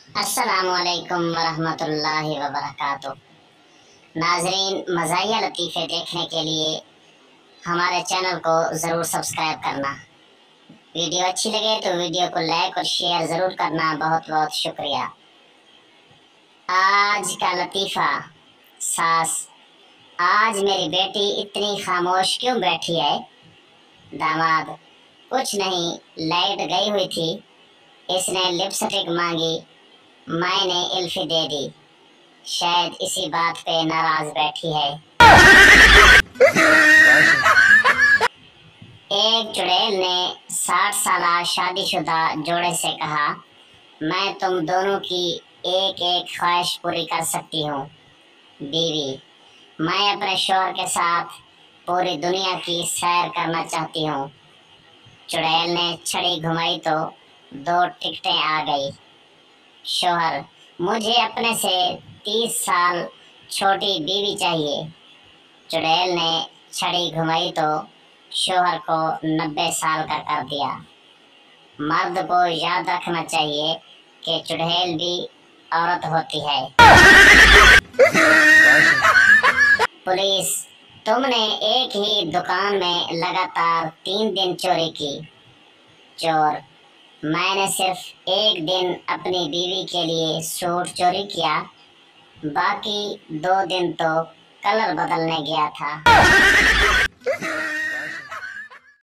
अस्सलामुअलैकुम वरहमतुल्लाहि वबरकातुह। नाजरीन, मज़ाहिया लतीफ़े देखने के लिए हमारे चैनल को ज़रूर सब्सक्राइब करना। वीडियो अच्छी लगे तो वीडियो को लाइक और शेयर ज़रूर करना। बहुत बहुत शुक्रिया। आज का लतीफ़ा। सास, आज मेरी बेटी इतनी खामोश क्यों बैठी है? दामाद, कुछ नहीं, लाइट गई हुई थी, इसने लिपस्टिक मांगी, मैंने इल्फी दे दी, शायद इसी बात पे नाराज बैठी है। एक चुड़ैल ने 60 साला शादीशुदा जोड़े से कहा, मैं तुम दोनों की एक एक ख्वाहिश पूरी कर सकती हूँ। बीवी, मैं अपने शौहर के साथ पूरी दुनिया की सैर करना चाहती हूँ। चुड़ैल ने छड़ी घुमाई तो 2 टिकटें आ गई। शौहर, मुझे अपने से 30 साल छोटी बीवी चाहिए। चुड़ैल ने छड़ी घुमाई तो शौहर को 90 साल का कर दिया। मर्द को याद रखना चाहिए कि चुड़ैल भी औरत होती है। पुलिस, तुमने एक ही दुकान में लगातार 3 दिन चोरी की। चोर, मैंने सिर्फ एक दिन अपनी बीवी के लिए सूट चोरी किया, बाकी 2 दिन तो कलर बदलने गया था।